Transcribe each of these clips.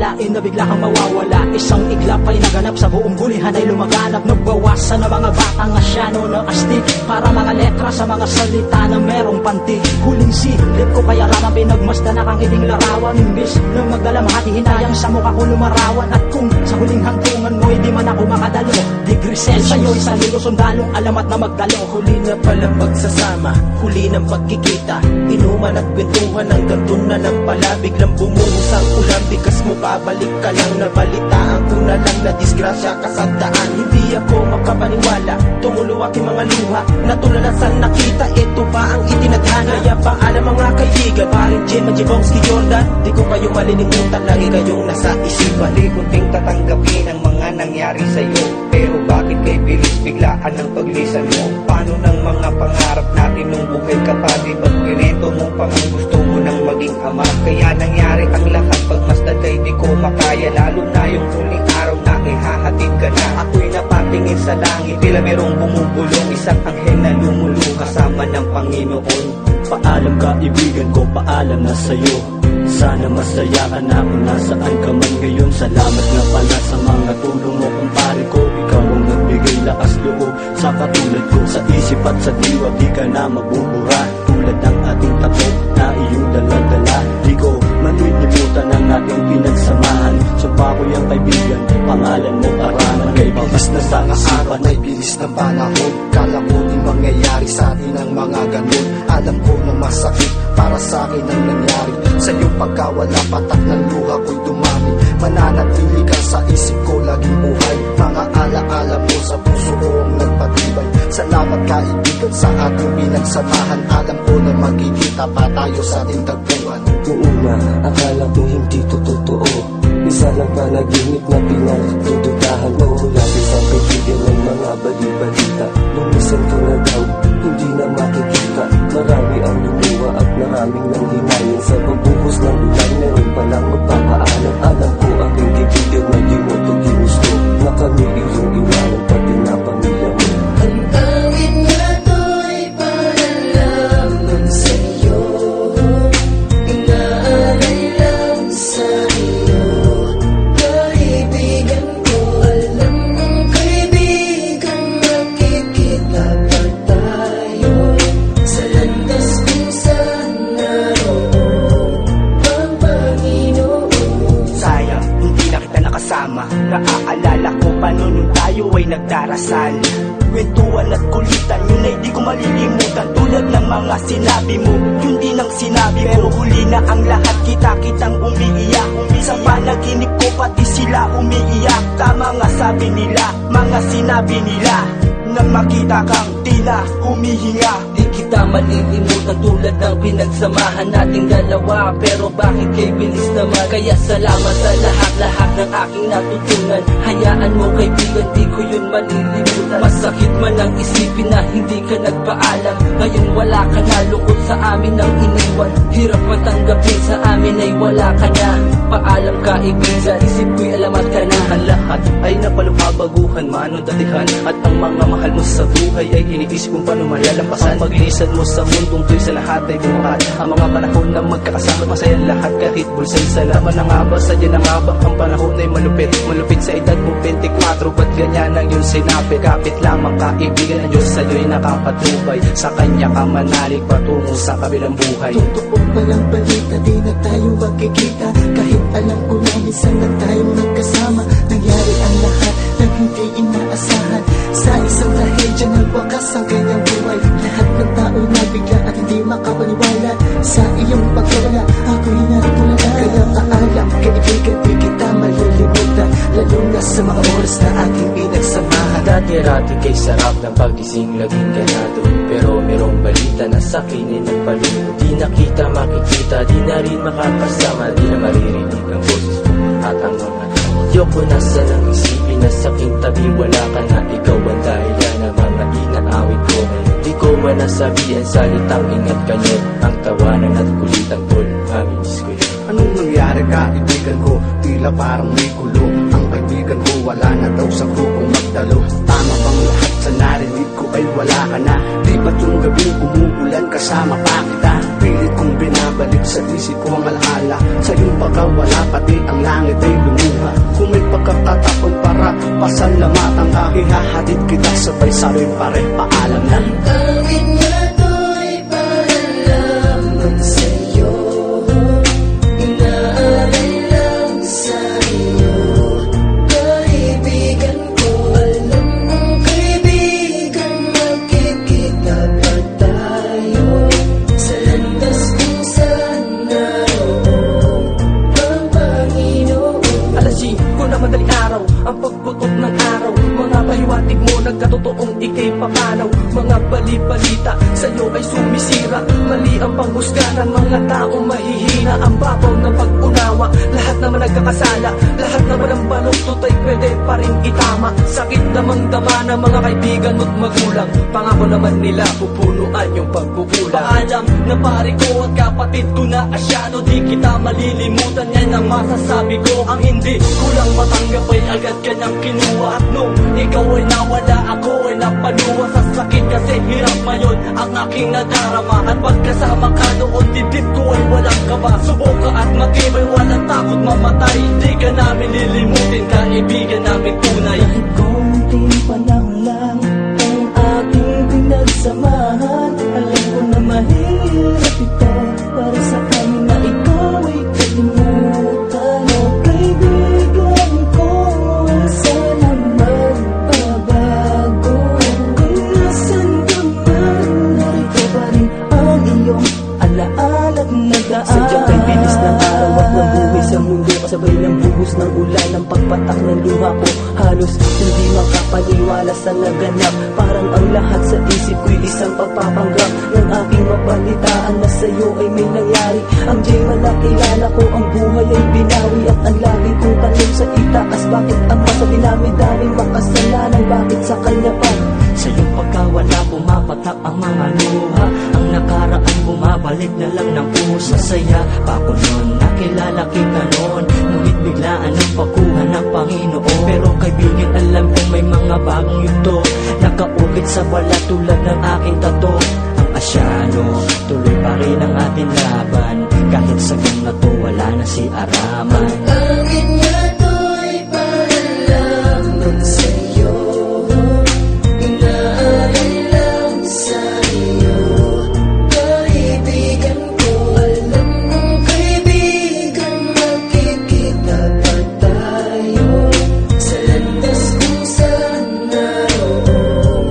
akalain na bigla kang mawawala. Isang iglap ay naganap sa buong gulihan ay lumaganap. Nagbawasan na mga batang asyano ng astig para mga letra sa mga salita na merong pantig. Huling silip ko kaya ramang pinagmasdan na kang iting larawan. Imbis na magdalamhati hinayang sa mukha ko lumarawan. At kung sa huling hantungan mo di man ako makadalo, di Grisel sa'yo'y salilo sundalong alamat na magdalo. Huli na palang magsasama, huli ng pagkikita, inuman at kwentuhan hanggang doon na lang pala. Biglang bumuhos ang ulan, bigas mo babalik ka lang. Nabalitaan ko na lang na disgrasya ka sa daan. Hindi ako makapaniwala, tumulo aking mga luha, natulala sa nakita, ito pa ang itinadhana. Kaya paalam mga kaibigan, paring Jim at Jibongski Jordan, di ko kayo malilimutan, lagi kayong nasa isipan. Di kunting tatanggapin ang mga nangyari sa'yo, pero bakit kay bilis biglaan ang paglisan mo? Paano ng mga pangarap natin nung buhay ka pa? Di ba't pineto mo pang ang gusto mo nang maging ama? Kaya nangyari ang lahat, pagmasdan kay di ko makaya. Lalo na yung huling araw na ihahatid ka na. Ako'y napatingin sa langit, tila merong bumubulong, isang anghel na lumulong kasama ng Panginoon. Paalam kaibigan ko, paalam na sa'yo. Sana masaya ka na kung nasaan ka man ngayon. Salamat nga pala sa mga tulong mo, kumpare ko. Ikaw ang nagbigay lakas loob sa katulad ko. Sa isip at sa diwa di ka na mabubura. Tulad ng ating tapo na iyong dala-dala. Di ko malilimutan ang ating pinagsamahan. Sumpa ko yung kaibigan, pangalan mo Paranan. Kay bilis na sa isipan ay bilis ng panahon. Kala ko di mangyayari sa atin ang mga ganun. Alam ko na masakit para sa akin ang nangyari. Sa iyong pagkawala, patak ng luha ko'y dumami. Mananatili ka sa isip ko, laging buhay. Mga alaala mo sa puso ko ang nagpatibay. Salamat kaibigan sa ating pinagsamahan. Alam ko na magkikita pa tayo sa ating tagpuan. Noong una, akala ko hindi to totoo. Isa lang panaginip na pinagdududahan ko. Lagi sa kaibigan ng mga bali-balita. Lumisan ko na daw, hindi na makikita. Marami ang lumuwa at maraming nang hinayin. Sa pagbuhos ng ulan, meron palang magpapaalam. Alam ko aking kaibigan na di mo to ginusto. Na kami iyong iwanan pati na pamilya mo. Ang tangin na to'y paalaman sa'yo, inaalay lang sa'yo. Kaibigan ko, alam ng kaibigan, makikita pa tayo sa landas kung saan naroon ang Panginoon. sayang, hindi na kita nakasama. Naaalala ko pa noon nung tayo ay nagdarasal. Kwentuhan at kulitan, yun ay di ko malilimutan. Tulad ng mga sinabi mo, yun din ang sinabi ko. Pero huli na ang lahat, kita-kitang umiiyak. Sa panaginip ko pati sila umiiyak. Tama nga sabi nila, mga sinabi nila, nang makita kang tila humihinga. Di kita malilimutan tulad ng pinagsamahan nating dalawa. Pero bakit kay bilis naman? Kaya salamat sa lahat-lahat ng aking natutunan. Hayaan mo kaibigan, di ko yun malilimutan. Masakit man ang isipin na hindi ka nagpaalam. Ngayon wala ka na, lungkot sa amin ang iniwan. Hirap matanggapin, sa amin ay wala ka na. Paalam kaibigan, isip ko'y alamat ka na. Ang lahat ay napalupabaguhan, manong datihan. At ang mga mahal mo sa buhay ay iniisip kung paano malalampasan. Ang maglisan mo sa mundong to'y sa lahat ay bumuhat. Ang mga panahon na magkakasama, masaya lahat kahit bulsay sa laman. Na nga ba, sadya na nga ba ang panahon ay malupit? Malupit sa edad mo 24, ba't ganyan ang iyong sinabi? Kapit lamang kaibigan ng Diyos sa'yo'y nakapatubay. Sa Kanya ka manalig patungo sa kabilang buhay. Totoo palang balita, di na tayo magkikita. Kahit alam ko na minsan na tayong nagkasama. Nangyari ang lahat ng hindi inaasahan. Sa isang trahedya nagwakas ang kanyang buhay. Lahat ng tao nabigla at hindi makapaniwala. Sa iyong pagkawala, ako'y natulala. Kaya paalam kaibigan, di kita malilimutan. Lalo na sa mga oras na ating pinagsamahan. Dati-rati kay sarap ng pagising laging ganado. Pero merong balita na sakinin ng paluno. Di na kita makikita, di na rin makakasama. Di na maririnig ang boses mo at ang mga tao. Yoko na sa nang isipin na sa aking tabi wala ka na. Ikaw ang dahilan na mga inaawit ko. Di ko man nasabihan salitang ingat ka niyo. Ang tawanan at kulitang tol, mamimiss ko yun. Anong nangyari kaibigan ko? Tila parang may gulo. Ang kaibigan ko wala na daw sa grupong magdalo. Tama bang lahat sa narinig ko ay wala ka na? Di ba't yung gabing umuulan kasama pa kita? Pilit kong binabalik sa isip ko ang alaala sa iyong pagkawala, pati ang langit ay lumuha. Kung may pagkakataon para pasalamatan ka, ihahatid kita sabay sa rin pare, paalam na. Tangin na to'y paalaman sa'yo, inaalay lang sa'yo. Kaibigan ko, alam mong kaibigan, magkikita pa tayo sa landas kung saan naroon ang Panginoon. Alasin ko na madaling araw ang pagputok ng araw. Mga pahiwatig mo nagkatotoong ikay papanaw. Mga bali-balita sa'yo ay sumisira. Mali ang panghusga ng mga taong mahihina. Ang babaw ng pag-unawa, lahat naman nagkakasala. Lahat naman ang baluktot ay pwede pa rin itama. Sakit namang dama ng mga kaibigan mo't magulang. Pangako naman nila pupunuan yung pagkukulang. Paalam na pare ko at kapatid ko na asyado, di kita malilimutan, yan ang masasabi ko. Ang hindi kulang matanggap ay agad kanyang kinuha. At nung ikaw ay nawala, ako ay napaluwa sa sakit kasi hirap ngayon ang aking nadarama. At pagkasama ka doon, dibdib ko ay walang kaba. Subok ka at matibay, walang takot mamatay. Di ka namin lilimutin, kaibigan namin tunay. Kahit konting panahon lang ang ating pinagsamahan, alam ko na mahirap ito para sa amin na ikaw ay kalimutan. O kaibigan ko, sana magbabago. Kung nasan ka man, narito pa rin ang iyong alaala't nagdaan. Sadyang kay bilis ng araw at nabuhay sa mundo, kasabay ng buhos ng ulan, ang pagpatak ng luha ko. Halos hindi makapaniwala sa naganap. Parang ang lahat sa isip ko'y isang pagpapanggap ng aking mabalitaan na sa'yo ay may nangyari. Ang J-Man na kilala ko, ang buhay ay binawi. At ang lagi kong tanong sa itaas, bakit ang masabi namin daming makasalanan, bakit sa kanya pa? Sa iyong pagkawala, pumapatak ang mga luha. Ang nakaraan bumabalik na lang ng pusa. Saya pa ko noon, nakilala kita noon. Ngunit biglaan ang pagkuha ng Panginoon. Pero kaibigan, alam kong may mga bagong yugto, nakaukit sa balat tulad ng aking tato. Ang asyano, tuloy pa rin ang ating laban. Kahit sa na to, wala na si Araman. Tangin na to'y paalaman sa'yo, inaalay lang sa'yo. Kaibigan ko, alam mong kaibigan, magkikita pa tayo sa landas kung saan naroon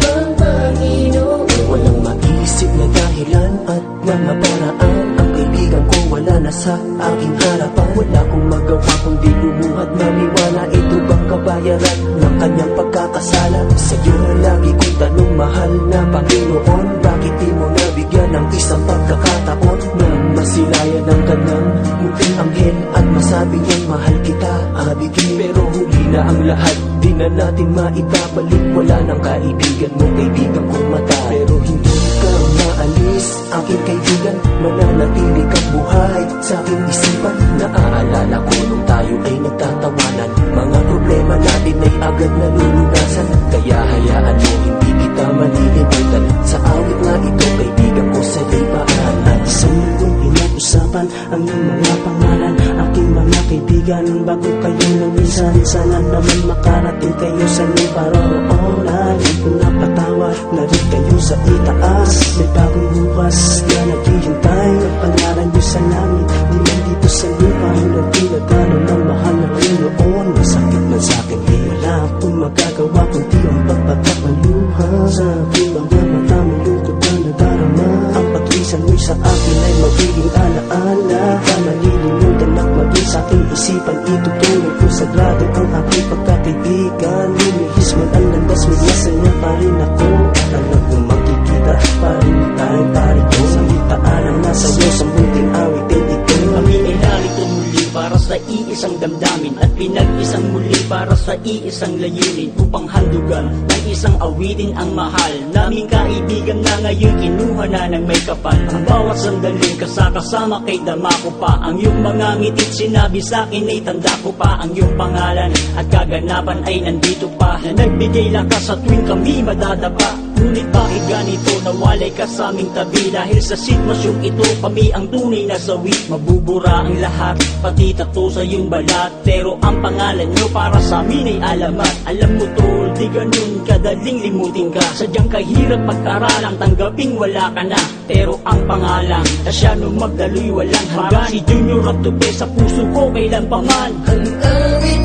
ang Panginoon. Walang maisip na dahilan at mga paraan, ang kaibigan ko wala na sa aking harapan. Wala kong magawa kundi lumuhad maniwala. Ito bang kabayaran ng kanyang pagkakasala? Sa'yo na lagi kong tanong, mahal na Panginoon, bakit di mo nabigyan ng isang pagkakataon na masilayan ang kanyang munting anghel at masabi niyang mahal kita, Abigail? Pero huli na ang lahat, di na natin maibabalik. Wala ng kaibigan mo, kaibigan kong mata. Pero hindi ka maalis, aking kaibigan, mananatili kang buhay sa aking isipan. Naaalala ko nung tayo ay nagtatawanan, mga problema natin ay agad nalulunasan. Kaya hayaan mo, hindi kita malilimutan. Sa awit na ito, kaibigan ko, sa'yo'y paalam. Sa mundong pinag-usapan ang iyong mga pangalan, aking mga kaibigan, bago kayo lumisan, sana naman makarating kayo sa inyong paroroonan. Kung napatawad na rin kayo sa itaas, may bagong bukas na naghihintay. Ang pangalan niyo sa langit, di man dito sa lupa. Hanggang pinagano ng mahal na Panginoon. Masakit man sa akin, wala akong magagawa kundi ang pagpatak ng luha. Sa aking mga mata, malungkot na nadarama. Ang pag-isan mo'y sa akin ay magiging alaala. Ka malilimutan at maging sa aking isipan, itutuloy ko sagrado ang aking pagkakaibigan. Lumihis man ang landas, may masaya pa rin ako. At alam kong makikita pa rin tayo parito. Sa paalam na sa'yo sa munting awitin ito. Kami ay narito muli para sa iisang damdamin at pinag-isang muli para sa iisang layunin, upang handugan ng isang awitin ang mahal naming kaibigan na ngayon kinuha na ng may kapal. Ang bawat sandaling kasama kay dama ko pa, ang iyong mga ngitit sinabi sa akin ay tanda ko pa. Ang iyong pangalan at kaganapan ay nandito pa, na nagbigay lakas sa tuwing kami madadapa. Ngunit bakit ganito nawalay ka sa aming tabi? Dahil sa sitwasyong ito kami ang tunay na sawi. Mabubura ang lahat, pati tato sa iyong balat, pero ang pangalan nyo para sa amin ay alamat. Alam mo tol, di ganun kadaling limutin ka. Sadyang kahirap pag-aralang tanggaping wala ka na. Pero ang pangalan, tasya nung magdaloy walang hanggan. Si Junior at Tupe sa puso ko kailan pa man. Ang awit